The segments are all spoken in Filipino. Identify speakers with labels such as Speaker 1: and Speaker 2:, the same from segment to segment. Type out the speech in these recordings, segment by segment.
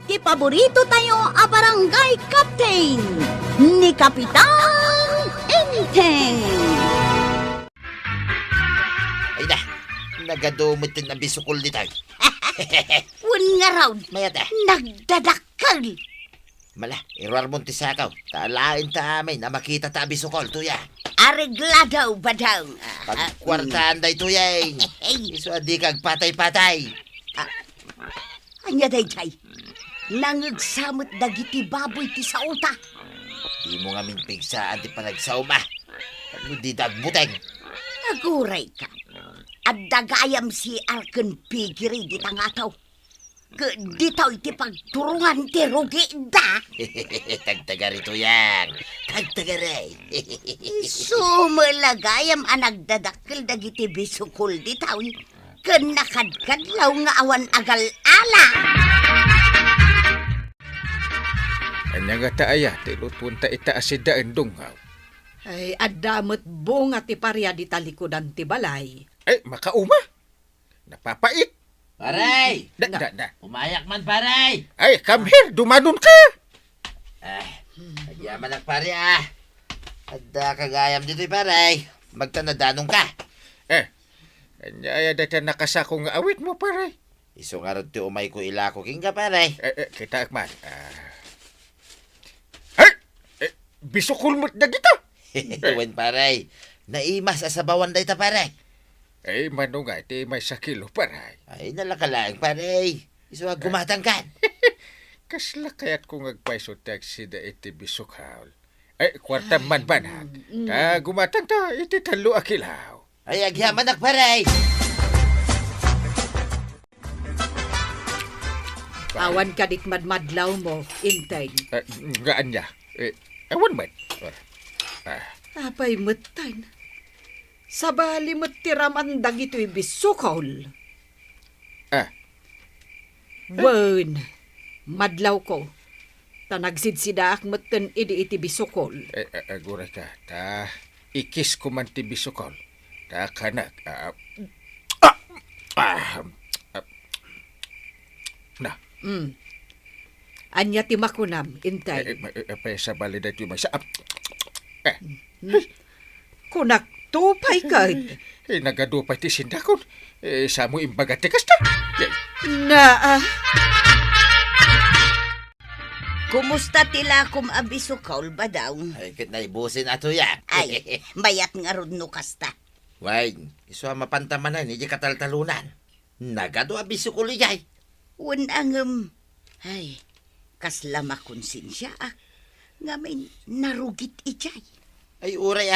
Speaker 1: ti paborito tayo a barangay captain ni Kapitan Enteng.
Speaker 2: Ay na, nagadumit din na bisukol dito.
Speaker 1: Un nga raw,
Speaker 2: Mayat
Speaker 1: nagdadakkel.
Speaker 2: Mala, iruar mo tisakaw. Talain ta amay na makita ta bisukol, tuya.
Speaker 1: Areglado ba daw?
Speaker 2: Pagkwartaan day tuyay. Iso adi kag patay-patay.
Speaker 1: Anya dayjay, nangagsamot dagiti baboy ti sauta.
Speaker 2: Di mo nga pigsaan ti panagsauma. Pag di dagbuteng.
Speaker 1: Naguray ka. At dagayam si Arken Pigiri di tangataw. Ditaw iti pagturungan ti rugi da.
Speaker 2: Tagtaga rito yan. Tagtagaray.
Speaker 1: Sumalagayam ang nagdadakil dagiti bisukol ditaw. Ken nakadkadlaw nga awan agal-ala.
Speaker 3: Anya nga taaya, tilot punta itaas si daan dunghaw.
Speaker 4: Ay, adamot bunga ti parya di talikodan ti balay.
Speaker 3: Ay, makauma. Napapait.
Speaker 2: Paray!
Speaker 3: Da.
Speaker 2: Umayak man, paray!
Speaker 3: Ay, come here, dumanon ka.
Speaker 2: Agyaman ang pare Adda kagayam dito'y paray. Magtanadanong ka.
Speaker 3: Anya data nakasako nga awit mo, paray.
Speaker 2: Iso nga rin ti umay ko ilako king ka, paray.
Speaker 3: Kita akman. Ay! Bisukul mo't na kita.
Speaker 2: Wen, paray. Naimas asabawan day ta, paray.
Speaker 3: Ay, mano nga, iti may sakilo, paray.
Speaker 2: Ay, nalakalaang, paray. Iso nga gumatang kan.
Speaker 3: Kasla kaya't kung agpaiso taxi da iti bisukhaw. Ay, kwarta man banag. Ta gumatang ta, iti talo akilaw.
Speaker 2: Ay, agyaman ak, paray.
Speaker 4: Awan ka dit madmadlaw mo, intay.
Speaker 3: Nga anya. Ewan man.
Speaker 4: Apay matan. Sabali mo't tiraman dagito'y bisukol. Wen, madlaw ko. Tanagsidsidaak matan iti bisukol.
Speaker 3: Agura ka, ta ikis ko man ti bisukol. Ta kanak. Na.
Speaker 4: Anya ti makunam, intay.
Speaker 3: Apay sa bali da ito may saap.
Speaker 4: Kunak tupay ka.
Speaker 3: Nagadupay ti sindakon. Sa mo imbagat ti kasta.
Speaker 4: Na,
Speaker 1: Kumusta tila kum abisukol ba daw?
Speaker 2: Ay, kit na ibusin ato yan.
Speaker 1: Ay, mayat nga rudno kasta.
Speaker 2: Why, iso ang mapantamanan, hindi kataltalunan. Nagado abisukol iyay.
Speaker 1: Un ay, kaslama konsensya nga may narugit ijay.
Speaker 2: Ay, uray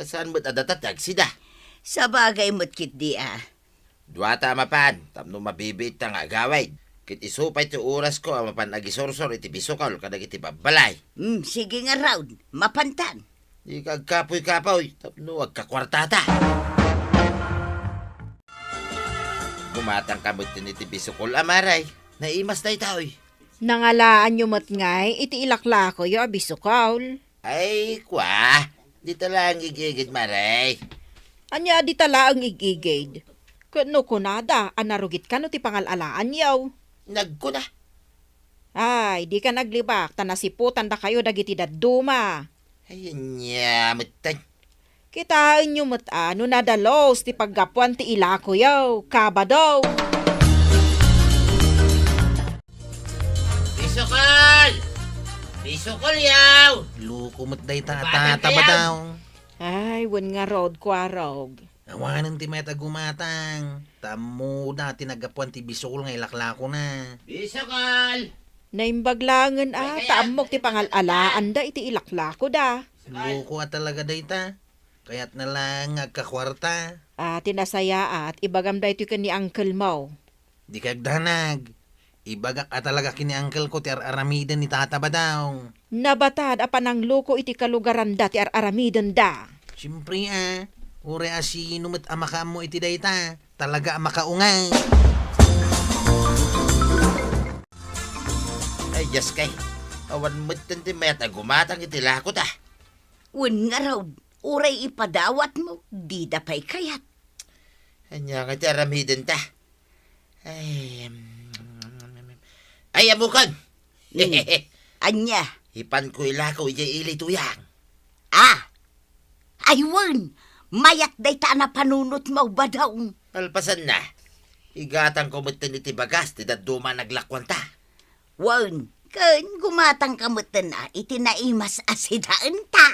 Speaker 2: saan mo't adatatag sida?
Speaker 1: Sa bagay mo't kit di
Speaker 2: Duwata mapan, tapno mabibit ang agaway. Kit isupay ti oras ko ang mapan agisorsor iti bisukol kadag iti babalay.
Speaker 1: Sige nga raw, mapantan.
Speaker 2: Di kagkapoy-kapoy, tapno agkakwartata. Gumatang kamot din iti bisukol amaray. Naimas na itaoy.
Speaker 5: Nangalaan nyo mat ngay, iti ilakla ko yo abisukaw.
Speaker 2: Ay, kwa. Di talang igigid maray.
Speaker 5: Anya di tala ang igigid. Kano kunada, anarugit ka no ti pangalalaan yaw.
Speaker 2: Nagkuna.
Speaker 5: Ay, di ka naglibak, tanasiputan da kayo dagiti daduma.
Speaker 2: Ay, nyamutay.
Speaker 5: Kitain nyo mat ano nadalos ti paggapuan ti ilako yaw, kaba daw.
Speaker 2: Bisukol! Bisukol yaw!
Speaker 6: Luko mo't day tataba daw.
Speaker 5: Ay, wan nga road kwarog.
Speaker 6: Awanan ti meta gumatang. Tamo na tinagapuan ti bisukol nga ilaklako na.
Speaker 2: Bisukol!
Speaker 5: Naimbaglangan taamok ti pangalalaan da iti ilaklako da.
Speaker 6: Luko talaga day ta. Kaya't na lang agkakwarta.
Speaker 5: Tinasaya at ibagam da ito ni Uncle Mo.
Speaker 6: Di kagdanag. Ibagak talaga kini uncle ko ti aramidan ni tataba daw.
Speaker 5: Nabatad apanang loko iti kalugaran da ti aramidan da.
Speaker 6: Siyempre ure si numet amaka mo iti dayta. Talaga amakaungay.
Speaker 2: Ay, just kay. Awan mo't tanti mayat gumatang iti lakot
Speaker 1: Un nga raw, uray ipadawat mo, di dapay kayat.
Speaker 2: Anya nga ti aramidin ta. Ay, Ay, amukan!
Speaker 1: Anya,
Speaker 2: Hipan ko ilakaw ijay ili tuyang.
Speaker 1: aywan, mayat day ta na panunot mo ba daw?
Speaker 2: Alpasan na. Igatang kumutin iti bagas, ti daduma naglakwanta.
Speaker 1: Wan, kan gumatang kamutan na, itinaimas asidaan ta.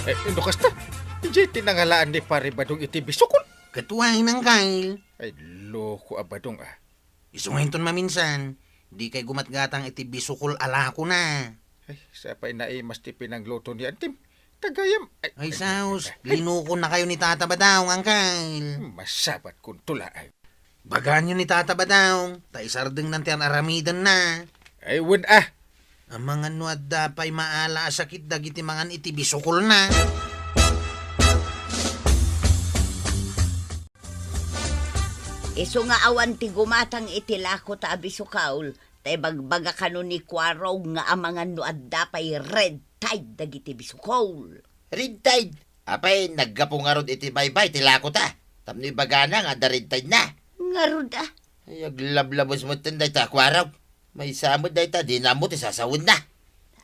Speaker 3: Ano kasta? Ijay tinangalaan ni pare badong iti bisukol.
Speaker 6: Katuwain ng Kyle.
Speaker 3: Ay, loko abadong
Speaker 6: Isungayin ton maminsan. Di kay gumatgatang iti bisukol ala ko na.
Speaker 3: Ay, sa pa inaimas ti pinangluto ni Antim. Tagayam.
Speaker 6: Ay saus, linuko na kayo ni Tata Badawng, Angkal.
Speaker 3: Masabat kung tula.
Speaker 6: Bagaan nyo ni Tata Badawng. Taisardeng ng tiyan aramidan na.
Speaker 3: Ay, wun
Speaker 6: Ang mga nuad dapay maala sakit dagiti mangan iti bisukol na.
Speaker 1: Iso nga awan ti gumatang itilako ta abisukaul, tay bagbaga kano ni Kwaraw nga amangan no adda pay red tide dagiti bisukol.
Speaker 2: Red tide. Apay, naggapo nga rod iti baybay, tilako ta. Tapno ibagana nga da red tide na.
Speaker 1: Nga ruda,
Speaker 2: Ay, aglablabos mo tinday ta, kwaraw. May samod day ta, di na mo ti sasawin na.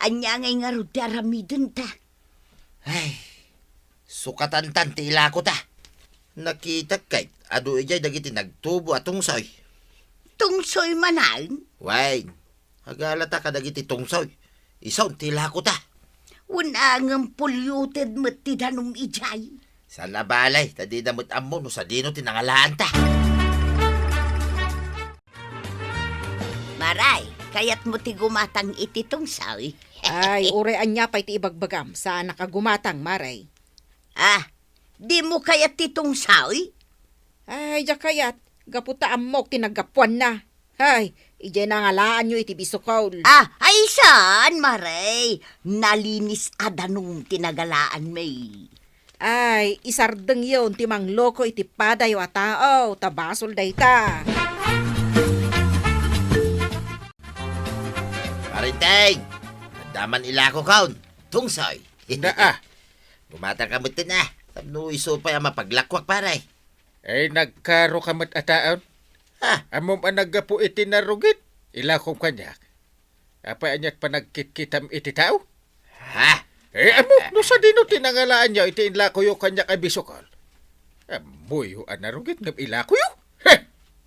Speaker 1: anya ngay nga ruda ramidon ta.
Speaker 2: Ay, sukatantan ti ilako ta. Nakita kay, adu ijay dagiti nagtubo atong soy.
Speaker 1: Tungsoy manan,
Speaker 2: Wait, agalata ka dagiti tungsoy. Isaw ti ilako ta.
Speaker 1: unangang polluted met ti danong ijay.
Speaker 2: Sa nabalay, tadi damot ammo no sa dino tinangalaan ta.
Speaker 1: Maray, kayat mo ti gumatang iti tungsoy.
Speaker 5: Ay, urean niya pa'y ti ibagbagam sa nakagumatang, maray.
Speaker 1: Di mo kayat ti tungsoy?
Speaker 5: Ay, ya kayat, gaputa amok tinagapuan na. Ay, ije nangalaan nyo iti bisukaul.
Speaker 1: Ay saan, Maray? Nalinis adanong tinagalaan may.
Speaker 5: Ay, isardeng yun ti mangloko iti padayo a tao, tabasol day ta.
Speaker 2: Parinteng, daman ilako kaun. Tungsoy.
Speaker 3: Na
Speaker 2: Gumata ka mo na. Tapno iso pa yung mapaglakwak paray.
Speaker 3: Ay, nagkaro kamat ataon. Amom ang naggapo iti narugit. Ilakong kanyak. Apa anyat pa nagkitkitam iti tao?
Speaker 2: Ha?
Speaker 3: Amok, no sa dino tinangalaan niya iti inlako yung kanyak ay bisukal. Amoy ang narugit ng ilako yung.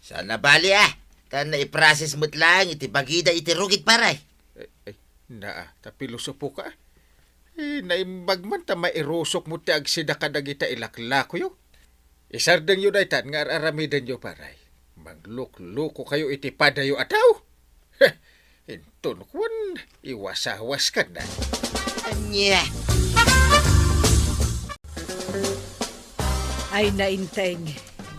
Speaker 2: Sana bali Tan na i-process mo't lang iti bagida iti rugit paray.
Speaker 3: Tapiluso po ka. Naimbagman ta mairusok mo ti agsida ka dagita ilaklako yung. Isardeng yun ay tan nga aramidan yung paray. Magluk-luko kayo iti padayo ataw. Inton kwan, iwasawas ka na.
Speaker 2: Anya.
Speaker 4: Ay nainteng,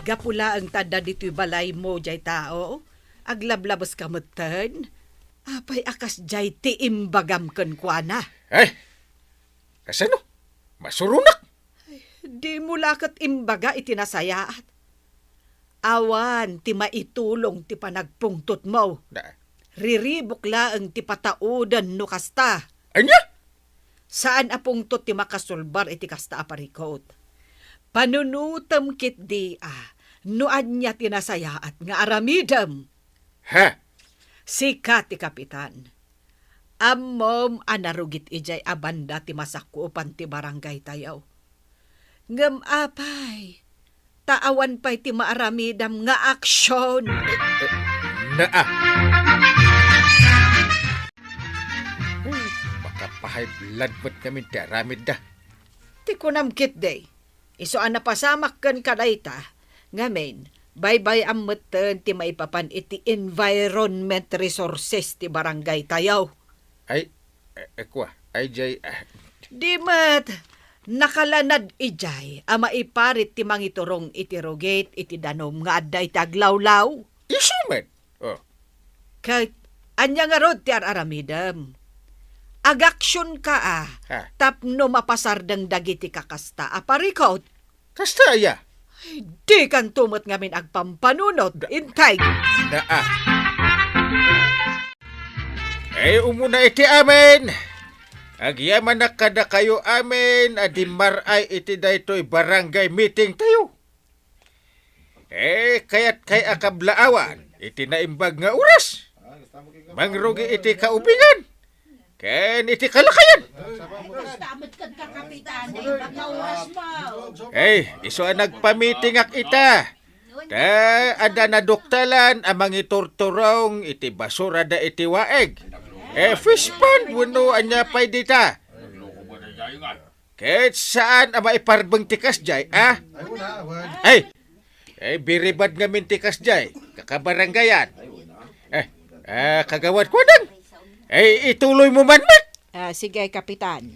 Speaker 4: gapula ang tada dito'y balay mo, jay tao. Aglablabas kamutan. Apay akas jay ti imbagam ken kuana.
Speaker 3: Ay, kasano? Masurunak.
Speaker 4: Di mo lakat imbaga itinasayaat. Awan ti maitulong ti panagpungtot mo. Riribok laang ti pataudan no kasta.
Speaker 3: Anya?
Speaker 4: Saan apungtot ti makasulbar iti kasta aparikot? Panunutam kit di noan niya tinasayaat nga aramidam.
Speaker 3: Ha?
Speaker 4: Sika ti kapitan. Ammom anarugit ijay abanda ti masakupan ti barangay tayaw. Ngem apay, taawan pa'y ti maaramidam nga aksyon.
Speaker 3: Makapahay blood mo't kami ti aramid da.
Speaker 4: Ti kunamkit day. Iso ang napasamak kan kadayta. Ngamen, bye-bye ang matan ti maipapan iti environment resources ti barangay tayaw.
Speaker 3: Ay, kwa, ay jay,
Speaker 4: Di mat, nakalanad ijay, ama iparit ti mangiturong iti rogate iti danom nga adday taglawlaw.
Speaker 3: isuman.
Speaker 4: Kahit anya nga rod ti aramidam. Agaksyon ka
Speaker 3: Ha?
Speaker 4: tapno mapasardang dagiti kakasta aparikot.
Speaker 3: Kasta ya.
Speaker 4: Di kan tumot ngamin agpampanunod, intay.
Speaker 3: Umuna iti amin. Agyaman na kada kayo amin, adi maray iti daytoy barangay meeting tayo. Kaya't kay akablaawan, iti naimbag nga oras. Mangrugi iti kaubingan. Ken iti kalakayan. Iso ang nagpamitingak ita. Ada na doktalan amang iturturong iti basura da iti waeg. Fish pond, wano anya pay dita. Kahit saan ang maiparbang tikas jay, biribad nga min tikas jay, kakabaranggayan. Kagawad ko nang. Ituloy mo man.
Speaker 5: Sige, Kapitan.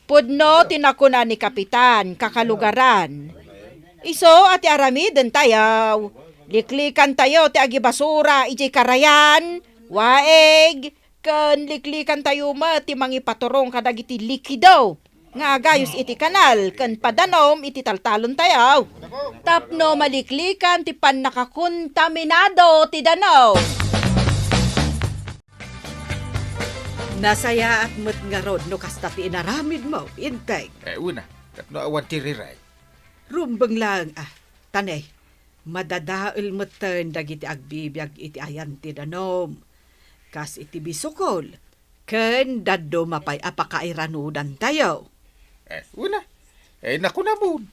Speaker 5: Pudno tinakuna ni Kapitan, kakalugaran. Iso ati aramiden tayaw. Liklikan tayo ti agi basura, iti karayan, waeg, kan liklikan tayo ti mangipaturong kadagiti likido. Nga agayos iti kanal, kan padanom iti taltalon tayaw. Tapno maliklikan ti pan nakakontaminado ti danaw.
Speaker 4: Nasaya at mo't nga rod no kasta ti inaramid mo, intay.
Speaker 3: Una, tapno awan tiriray.
Speaker 4: Rumbang lang, tanay, madadail mo't dagiti agbibiyag iti ayan ti danom. Kas iti bisukol, ken daddo mapay apakairanudan tayo.
Speaker 3: Una, naku namun.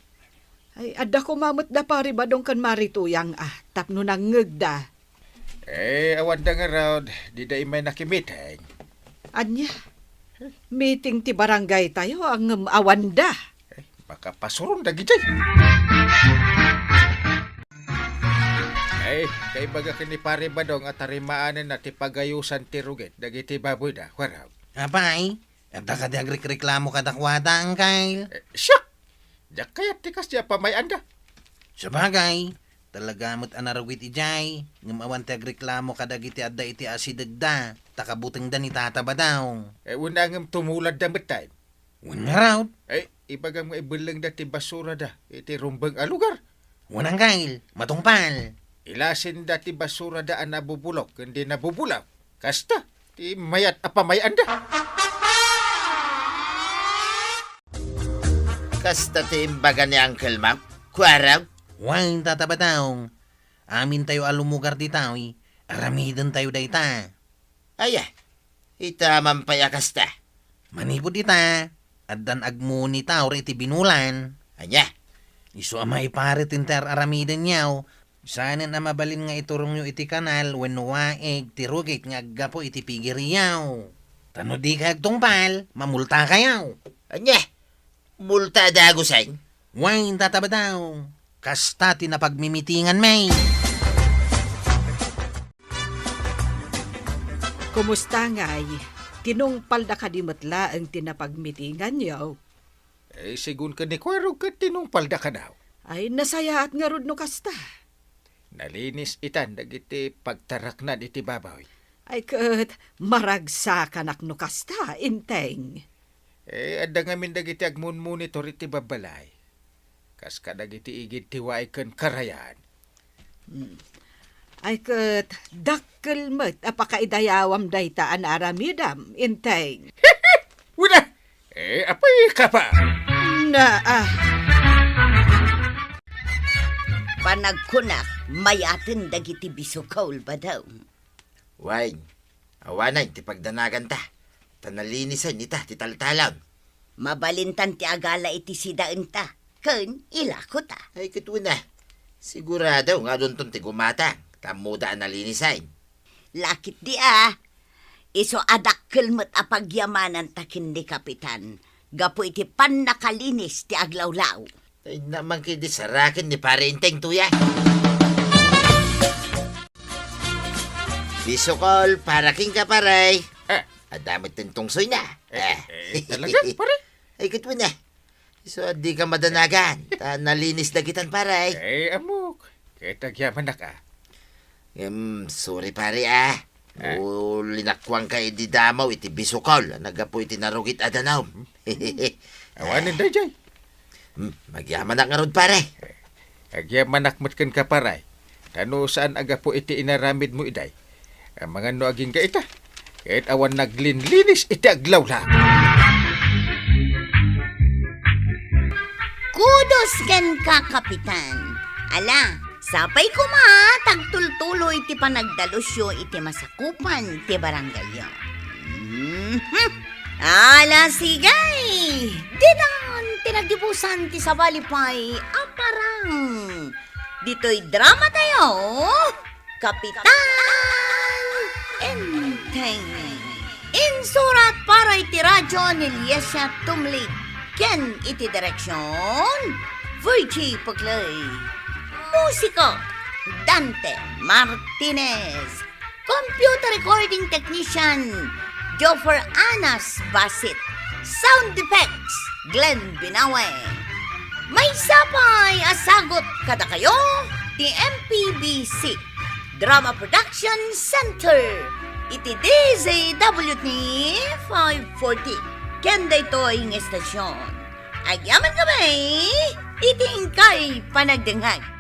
Speaker 4: Ay, adda ko mamot da pari badong kan marituyang tapno nang ngegda.
Speaker 3: Awan da nga raw, di da imay nakimiteng.
Speaker 4: Anya, meeting ti barangay tayo ang awanda.
Speaker 3: Baka pasurong da gijay. Kay baga kini pare badong at tarimaanan na ti pagayusan ti ruget, dagiti baboy da, waraw.
Speaker 6: Apay, at ka di agreklamo kadakwada ang kail.
Speaker 3: Siya! Diyak kaya tikas diya pamayan da.
Speaker 6: Sabagay, talaga mo't anarawit ijay, ngamawan ti agreklamo kadagiti adda iti asidagda, takabuteng da ni tataba daw.
Speaker 3: Una ngam tumulad da matay.
Speaker 6: Una raw,
Speaker 3: Ibagang maibulang da ti basura da, iti rumbang alugar.
Speaker 6: unang kail, matungpal.
Speaker 3: Ilasin da ti basura da ang nabubulok, hindi nabubulaw. Kasta, ti mayat apamayan da.
Speaker 2: Kasta ti imbaga ni Uncle Mac. Kuaraw.
Speaker 6: Wain tataba daw. Amin tayo alumugar di tao, aramidin tayo dayta.
Speaker 2: Aya, itaman pa ya kasta.
Speaker 6: Manipod ita, addan agmuni tao iti binulan.
Speaker 2: Anya,
Speaker 6: Iso ama iparit inter aramidin yaw. Sanin na mabalin nga iturong nyo iti kanal when waeg tirugit nga aggapo iti pigiriyaw. Tano di ka agtungpal, mamulta kayaw.
Speaker 2: anya, multa da agusay.
Speaker 6: Wain tataba daw. Kasta tinapagmimitingan may.
Speaker 4: Kumusta nga'y? Tinungpal da kadimatla ang tinapagmitingan yaw.
Speaker 3: Sigun ka ni Kwarog ka tinungpal da ka daw.
Speaker 4: Ay, nasaya at nga rod no kasta.
Speaker 3: Nalinis itan, dagiti pagtaraknan iti babaw.
Speaker 4: Ay, kat maragsa kanak no kasta, inteng.
Speaker 3: Adda nga min dagiti agmun-monitor iti babalay. Kas ka dagiti igid tiwaay ken karayan.
Speaker 4: Ay, kat dakkel met apakaidayawam daytaan aramidam, inteng.
Speaker 3: Wala! Apay ka pa!
Speaker 4: Na,
Speaker 1: Panagkunak, mayatin dagiti bisukaul ba daw?
Speaker 2: Wain, awanay ti pagdanagan ta. Tanalinisan ita ti taltalang.
Speaker 1: Mabalintan ti agala iti sidaan ta. Ken ilako ta.
Speaker 2: Ay katuna, sigurado nga doon ti gumata. Tamuda nalinisan.
Speaker 1: Lakit di Iso adakkel met apagyamanan ta kindi kapitan. Gapo iti pan nakalinis ti aglawlaw.
Speaker 2: Ay naman kidi sarakin ni pare inteng tuya. Bisukol, para king ka paray. Adamit tintungsoy na.
Speaker 3: Talaga, pare?
Speaker 2: Ay katuna. So, di ka madanagan. Nalinis na kitan paray.
Speaker 3: Amok. Kaya tagyaman na ka.
Speaker 2: Sorry pare linakwang ka iti damaw iti bisukol. Nagapo iti narugit adanaw.
Speaker 3: Awanin da jay.
Speaker 2: Magyaman na nga ron pare.
Speaker 3: Agyaman nakmat ken ka paray. Tano saan aga po iti inaramid mo iday. Ang mga no aging ka ita. Kahit awan naglinlinis iti aglaw lang.
Speaker 1: Kudos ken ka kapitan. Ala, Sapay ko tagtultuloy ti panagdalusyo iti masakupan ti barangay. Ala sigay! Dinan tinagibusan ti sabalipay aparang. Dito'y drama tayo, Kapitan Enteng. Insurat para iti radyo ni Liesia Tumlik. Ken iti direksyon, Virgie Paglay. Musiko, Dante Martinez. Computer recording technician, Joffer Anas Basit. Sound effects, Glenn Binawe. May sapay asagot kada kayo, ti MPBC Drama Production Center. Iti DZWT 540. Kenda ito'y ng estasyon. Agyaman kami, iti ingkay panagdangag.